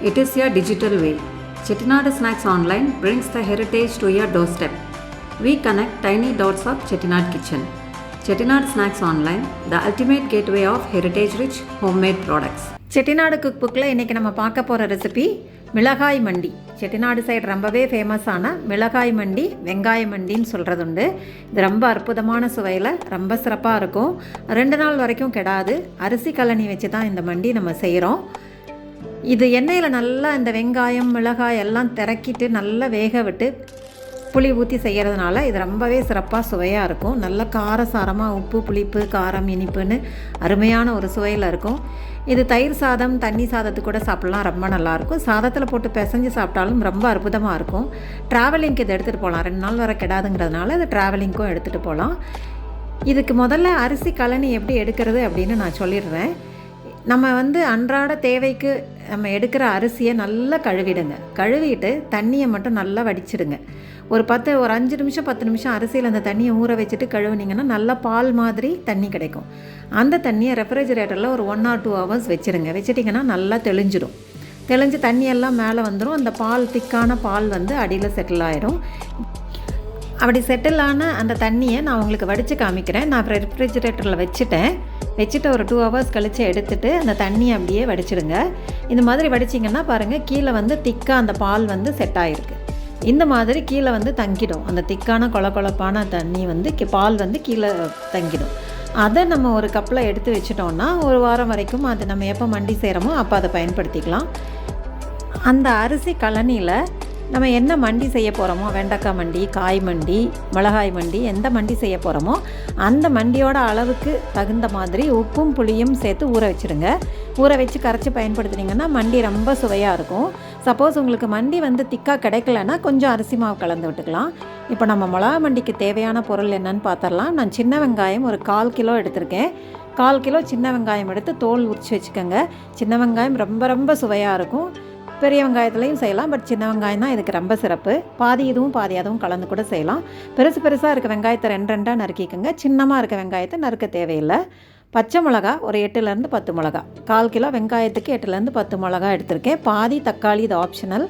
It is a digital way. Chettinad Snacks Online brings the heritage to your doorstep. We connect tiny dots of Chettinad kitchen. Chettinad Snacks Online, the ultimate gateway of heritage-rich homemade products. Chettinad cook புக்கில் இன்றைக்கி நம்ம பார்க்க போகிற recipe மிளகாய் மண்டி. Chettinad side ரொம்பவே ஃபேமஸான மிளகாய் மண்டி, வெங்காய மண்டின்னு சொல்கிறது உண்டு. இது ரொம்ப அற்புதமான சுவையில் ரொம்ப சிறப்பாக இருக்கும். 2 நாள் வரைக்கும் கெடாது. அரிசி கழனி வச்சு தான் இந்த மண்டி நம்ம செய்கிறோம். இது எண்ணெயில் நல்லா இந்த வெங்காயம் மிளகாய் எல்லாம் திறக்கிட்டு நல்லா வேக விட்டு புளி ஊற்றி செய்கிறதுனால இது ரொம்பவே சிறப்பாக சுவையாக இருக்கும். நல்ல காரசாரமாக உப்பு புளிப்பு காரம் இனிப்புன்னு அருமையான ஒரு சுவையில் இருக்கும். இது தயிர் சாதம் தண்ணி சாதத்துக்கு கூட சாப்பிட்லாம், ரொம்ப நல்லாயிருக்கும். சாதத்தில் போட்டு பிசைஞ்சு சாப்பிட்டாலும் ரொம்ப அற்புதமாக இருக்கும். ட்ராவலிங்க்கு இதை எடுத்துகிட்டு போகலாம். 2 நாள் வரை கெடாதுங்கிறதுனால இது ட்ராவலிங்க்கும் எடுத்துகிட்டு போகலாம். இதுக்கு முதல்ல அரிசி கழனி எப்படி எடுக்கிறது அப்படின்னு நான் சொல்லிடுறேன். நம்ம அன்றாட தேவைக்கு நம்ம எடுக்கிற அரிசியை நல்லா கழுவிடுங்க. கழுவிட்டு தண்ணியை மட்டும் நல்லா வடிச்சிடுங்க. ஒரு 5 நிமிஷம் 10 நிமிஷம் அரிசியில் அந்த தண்ணியை ஊற வச்சுட்டு கழுவுனிங்கன்னா நல்லா பால் மாதிரி தண்ணி கிடைக்கும். அந்த தண்ணியை ரெஃப்ரிஜரேட்டரில் ஒரு 1 or 2 hours வச்சுருங்க. வச்சுட்டிங்கன்னா நல்லா தெளிஞ்சு தண்ணியெல்லாம் மேலே வந்துடும். அந்த பால் திக்கான பால் அடியில் செட்டில் ஆகிடும். அப்படி செட்டில் ஆன அந்த தண்ணியை நான் உங்களுக்கு வடித்து காமிக்கிறேன். நான் ரெஃப்ரிஜரேட்டரில் வச்சுட்டு ஒரு 2 hours கழித்து எடுத்துகிட்டு அந்த தண்ணியை அப்படியே வடிச்சிடுங்க. இந்த மாதிரி வடிச்சிங்கன்னா பாருங்கள், கீழே திக்காக அந்த பால் செட் ஆகிருக்கு. இந்த மாதிரி கீழே தங்கிடும். அந்த திக்கான கொழப்பான தண்ணி பால் கீழே தங்கிடும். அதை நம்ம ஒரு கப்பில் எடுத்து வச்சிட்டோன்னா ஒரு வாரம் வரைக்கும் அது நம்ம எப்போ மண்டி செய்கிறோமோ அப்போ அதை பயன்படுத்திக்கலாம். அந்த அரிசி கழனியில் நம்ம என்ன மண்டி செய்ய போகிறோமோ, வெண்டைக்காய் மண்டி, காய் மண்டி, மிளகாய் மண்டி, எந்த மண்டி செய்ய போகிறோமோ அந்த மண்டியோட அளவுக்கு தகுந்த மாதிரி உப்பும் புளியும் சேர்த்து ஊற வச்சுருங்க. ஊற வச்சு கரைச்சி பயன்படுத்துனீங்கன்னா மண்டி ரொம்ப சுவையாக இருக்கும். சப்போஸ் உங்களுக்கு மண்டி திக்காக கிடைக்கலன்னா கொஞ்சம் அரிசி மாவு கலந்து விட்டுக்கலாம். இப்போ நம்ம மிளகா மண்டிக்கு தேவையான பொருள் என்னன்னு பார்த்துடலாம். நான் சின்ன வெங்காயம் ஒரு 1/4 கிலோ எடுத்திருக்கேன். 1/4 கிலோ சின்ன வெங்காயம் எடுத்து தோல் உரித்து வச்சுக்கோங்க. சின்ன வெங்காயம் ரொம்ப ரொம்ப சுவையாக இருக்கும். பெரிய வெங்காயத்துலையும் செய்யலாம், பட் சின்ன வெங்காயம் தான் இதுக்கு ரொம்ப சிறப்பு. பாதி இதுவும் பாதி அதுவும் கலந்து கூட செய்யலாம். பெருசாக இருக்க வெங்காயத்தை 2 நறுக்கிக்கோங்க. சின்னமாக இருக்க வெங்காயத்தை நறுக்க தேவையில்லை. பச்சை மிளகா ஒரு 8 to 10 மிளகா. 1/4 கிலோ வெங்காயத்துக்கு 8 to 10 மிளகா எடுத்திருக்கேன். பாதி தக்காளி, இது ஆப்ஷனல்.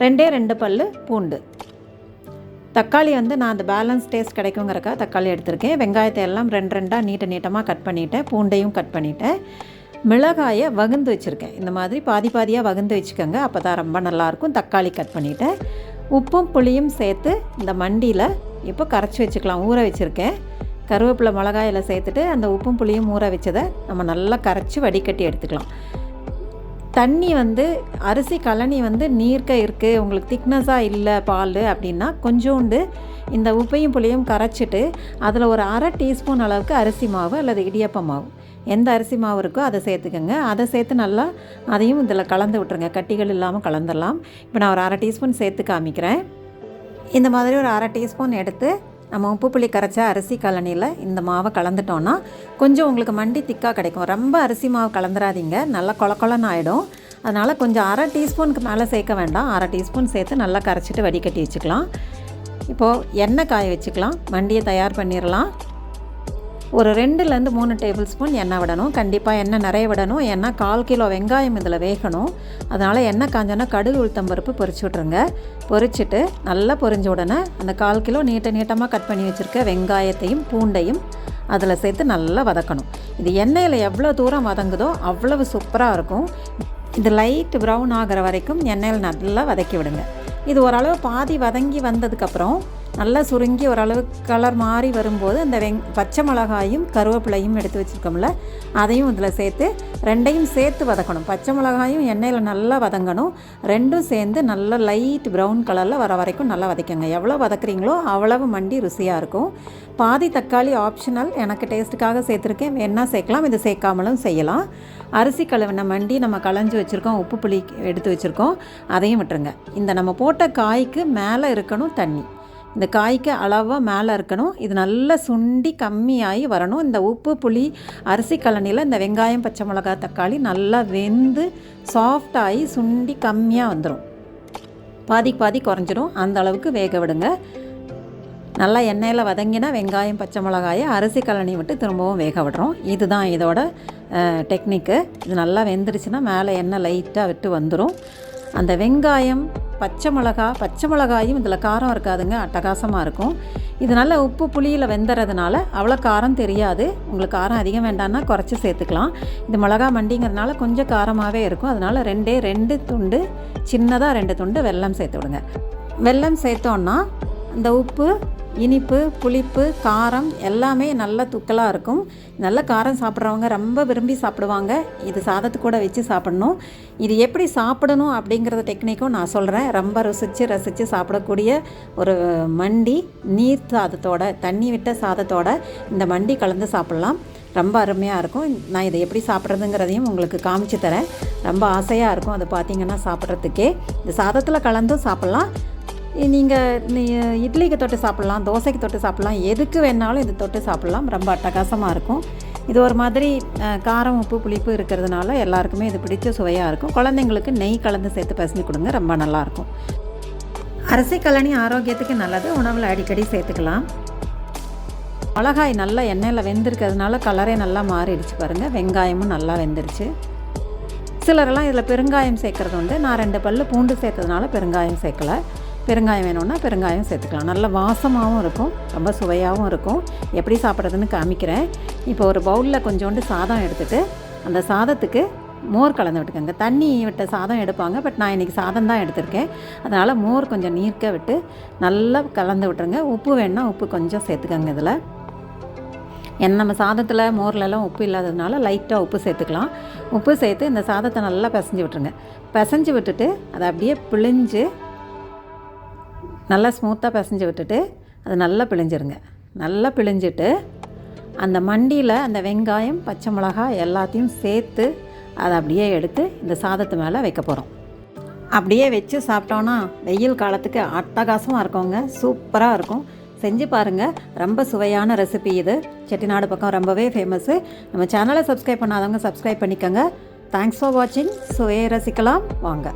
2 பல் பூண்டு. தக்காளி நான் அந்த பேலன்ஸ் டேஸ்ட் கிடைக்குங்கிறக்கா தக்காளி எடுத்திருக்கேன். வெங்காயத்தை எல்லாம் 2 நீட்டமாக கட் பண்ணிவிட்டேன். பூண்டையும் கட் பண்ணிவிட்டேன். மிளகாயை வகுந்து வச்சுருக்கேன். இந்த மாதிரி பாதியாக வகுந்து வச்சுக்கோங்க, அப்போ தான் ரொம்ப நல்லாயிருக்கும். தக்காளி கட் பண்ணிவிட்டேன். உப்பும் புளியும் சேர்த்து இந்த மண்டியில் இப்போ கரைச்சி வச்சுக்கலாம். ஊற வச்சுருக்கேன். கருவேப்பிலை மிளகாயில் சேர்த்துட்டு அந்த உப்பும் புளியும் ஊற வச்சதை நம்ம நல்லா கரைச்சி வடிகட்டி எடுத்துக்கலாம். தண்ணி அரிசி கழனி நீர்க்க இருக்குது, உங்களுக்கு திக்னஸாக இல்லை பால் அப்படின்னா கொஞ்சோண்டு இந்த உப்பையும் புளியும் கரைச்சிட்டு அதில் ஒரு 1/2 டீஸ்பூன் அளவுக்கு அரிசி மாவு அல்லது இடியப்ப மாவு, எந்த அரிசி மாவு இருக்கோ அதை சேர்த்துக்கோங்க. அதை சேர்த்து நல்லா அதையும் இதில் கலந்து விட்டுருங்க. கட்டிகள் இல்லாமல் கலந்துடலாம். இப்போ நான் ஒரு 1/2 டீஸ்பூன் சேர்த்து காமிக்கிறேன். இந்த மாதிரி ஒரு 1/2 டீஸ்பூன் எடுத்து நம்ம உப்பு புளி கரைச்ச அரிசி கழனியில் இந்த மாவை கலந்துட்டோன்னா கொஞ்சம் உங்களுக்கு மண்டி திக்காக கிடைக்கும். ரொம்ப அரிசி மாவு கலந்துடாதீங்க, நல்லா கொலன்னு ஆகிடும். அதனால் கொஞ்சம் 1/2 டீஸ்பூனுக்கு மேலே சேர்க்க வேண்டாம். 1/2 டீஸ்பூன் சேர்த்து நல்லா கரைச்சிட்டு வடிகட்டி வச்சுக்கலாம். இப்போது எண்ணெய் காய வச்சுக்கலாம். மண்டியை தயார் பண்ணிடலாம். ஒரு 2 to 3 டேபிள் ஸ்பூன் எண்ணெய் விடணும். கண்டிப்பாக எண்ணெய் நிறைய விடணும். ஏன்னா 1/4 கிலோ வெங்காயம் இதில் வேகணும். அதனால் எண்ணெய் காஞ்சோன்னா கடுகு உளுத்தம்பருப்பு பொரிச்சு விட்ருங்க. பொரிச்சிட்டு நல்லா பொரிஞ்ச உடனே அந்த 1/4 கிலோ நீட்டமாக கட் பண்ணி வச்சுருக்க வெங்காயத்தையும் பூண்டையும் அதில் சேர்த்து நல்லா வதக்கணும். இது எண்ணெயில் எவ்வளோ தூரம் வதங்குதோ அவ்வளவு சூப்பராக இருக்கும். இது லைட் ப்ரௌன் ஆகிற வரைக்கும் எண்ணெயில் நல்லா வதக்கி விடுங்க. இது ஓரளவு பாதி வதங்கி வந்ததுக்கப்புறம் நல்லா சுருங்கி ஓரளவு கலர் மாறி வரும்போது அந்த பச்சை மிளகாயும் கருவேப்பிலையும் எடுத்து வச்சுருக்கோம்ல அதையும் இதில் சேர்த்து 2யும் சேர்த்து வதக்கணும். பச்சை மிளகாயும் எண்ணெயில் நல்லா வதங்கணும். 2ம் சேர்ந்து நல்லா லைட் ப்ரௌன் கலரில் வர வரைக்கும் நல்லா வதக்கங்க. எவ்வளோ வதக்குறீங்களோ அவ்வளவு மண்டி ருசியாக இருக்கும். பாதி தக்காளி ஆப்ஷனல், எனக்கு டேஸ்ட்டுக்காக சேர்த்துருக்கேன். வேணா சேர்க்கலாம், இது சேர்க்காமலும் செய்யலாம். அரிசி கழுவின மண்டி நம்ம களைஞ்சி வச்சுருக்கோம், உப்பு புளி எடுத்து வச்சுருக்கோம், அதையும் விட்டுருங்க. இந்த நம்ம போட்ட காய்க்கு மேலே இருக்கணும் தண்ணி. இந்த காய்க்கு அளவாக மேலே இருக்கணும். இது நல்லா சுண்டி கம்மியாகி வரணும். இந்த உப்பு புளி அரிசி கழனியில் இந்த வெங்காயம் பச்சை மிளகாய் தக்காளி நல்லா வெந்து சாஃப்டாகி சுண்டி கம்மியாக வந்துடும். பாதி குறைஞ்சிடும். அந்த அளவுக்கு வேக விடுங்க. நல்லா எண்ணெயில் வதங்கினா வெங்காயம் பச்சை மிளகாயை அரிசி கழனி விட்டு திரும்பவும் வேக விடுறோம். இதுதான் இதோட டெக்னிக்கு. இது நல்லா வெந்துருச்சுன்னா மேலே எண்ணெய் லைட்டாக விட்டு வந்துடும். அந்த வெங்காயம், பச்சை மிளகாயும் இதில் காரம் இருக்காதுங்க, அட்டகாசமாக இருக்கும். இது நல்ல உப்பு புளியில் வெந்துறதுனால அவ்வளோ காரம் தெரியாது. உங்களுக்கு காரம் அதிகம் வேண்டாம்னா குறைச்சி சேர்த்துக்கலாம். இது மிளகாய் மண்டிங்கிறதுனால கொஞ்சம் காரமாகவே இருக்கும். அதனால் 2 துண்டு சின்னதாக 2 துண்டு வெல்லம் சேர்த்து விடுங்க. வெல்லம் சேர்த்தோன்னா அந்த உப்பு, இனிப்பு, புளிப்பு, காரம் எல்லாமே நல்ல தூக்கலாக இருக்கும். நல்ல காரம் சாப்பிட்றவங்க ரொம்ப விரும்பி சாப்பிடுவாங்க. இது சாதத்து கூட வச்சு சாப்பிடணும். இது எப்படி சாப்பிடணும் அப்படிங்கிறத டெக்னிக்கும் நான் சொல்கிறேன். ரொம்ப ரசித்து சாப்பிடக்கூடிய ஒரு மண்டி. நீர் சாதத்தோட, தண்ணி விட்ட சாதத்தோட இந்த மண்டி கலந்து சாப்பிட்லாம். ரொம்ப அருமையாக இருக்கும். நான் இதை எப்படி சாப்பிட்றதுங்கிறதையும் உங்களுக்கு காமிச்சு தரேன். ரொம்ப ஆசையாக இருக்கும் அது பார்த்திங்கன்னா சாப்பிட்றதுக்கே. இந்த சாதத்தில் கலந்தும் சாப்பிட்லாம். நீங்கள் இட்லிக்கு தொட்டு சாப்பிட்லாம், தோசைக்கு தொட்டு சாப்பிட்லாம், எதுக்கு வேணாலும் இது தொட்டு சாப்பிட்லாம். ரொம்ப அட்டகாசமாக இருக்கும். இது ஒரு மாதிரி காரம், உப்பு, புளிப்பு இருக்கிறதுனால எல்லாருக்குமே இது பிடிச்ச சுவையாக இருக்கும். குழந்தைங்களுக்கு நெய் கலந்து சேர்த்து பசங்க கொடுங்க, ரொம்ப நல்லாயிருக்கும். அரிசி கழனி ஆரோக்கியத்துக்கு நல்லது. உணவில் அடிக்கடி சேர்த்துக்கலாம். மிளகாய் நல்லா எண்ணெயில் வெந்திருக்கிறதுனால கலரே நல்லா மாறிடுச்சு பாருங்கள். வெங்காயமும் நல்லா வெந்துருச்சு. சிலரெல்லாம் இதில் பெருங்காயம் சேர்க்குறது உண்டு. நான் 2 பல்லு பூண்டு சேர்த்ததுனால பெருங்காயம் சேர்க்கலை. பெருங்காயம் வேணும்னா பெருங்காயம் சேர்த்துக்கலாம். நல்ல வாசமாகவும் இருக்கும், ரொம்ப சுவையாகவும் இருக்கும். எப்படி சாப்பிட்றதுன்னு காமிக்கிறேன். இப்போ ஒரு பவுலில் கொஞ்சோண்டு சாதம் எடுத்துகிட்டு அந்த சாதத்துக்கு மோர் கலந்து விட்டுக்கோங்க. தண்ணி விட்ட சாதம் எடுப்பாங்க, பட் நான் இன்றைக்கி சாதம் தான் எடுத்திருக்கேன். அதனால் மோர் கொஞ்சம் நீர்க்க விட்டு நல்லா கலந்து விட்டுருங்க. உப்பு வேணுன்னா உப்பு கொஞ்சம் சேர்த்துக்கோங்க. இதில் நம்ம சாதத்தில் மோர்லலாம் உப்பு இல்லாததுனால லைட்டாக உப்பு சேர்த்துக்கலாம். உப்பு சேர்த்து இந்த சாதத்தை நல்லா பிசைஞ்சு விட்டுருங்க. பிசைஞ்சு விட்டுட்டு அதை அப்படியே பிழிஞ்சு நல்லா ஸ்மூத்தாக பிசைஞ்சு விட்டுட்டு அதை நல்லா பிழிஞ்சிருங்க. நல்லா பிழிஞ்சிட்டு அந்த மண்டியில் அந்த வெங்காயம், பச்சை மிளகாய் எல்லாத்தையும் சேர்த்து அதை அப்படியே எடுத்து இந்த சாதத்து மேலே வைக்க போகிறோம். அப்படியே வச்சு சாப்பிட்டோன்னா வெயில் காலத்துக்கு அட்டகாசமாக இருக்குங்க, சூப்பராக இருக்கும். செஞ்சு பாருங்கள். ரொம்ப சுவையான ரெசிபி இது. செட்டிநாடு பக்கம் ரொம்பவே ஃபேமஸ்ஸு. நம்ம சேனலை சப்ஸ்கிரைப் பண்ணாதவங்க சப்ஸ்கிரைப் பண்ணிக்கோங்க. தேங்க்ஸ் ஃபார் வாட்சிங். சுவையை ரசிக்கலாம் வாங்க.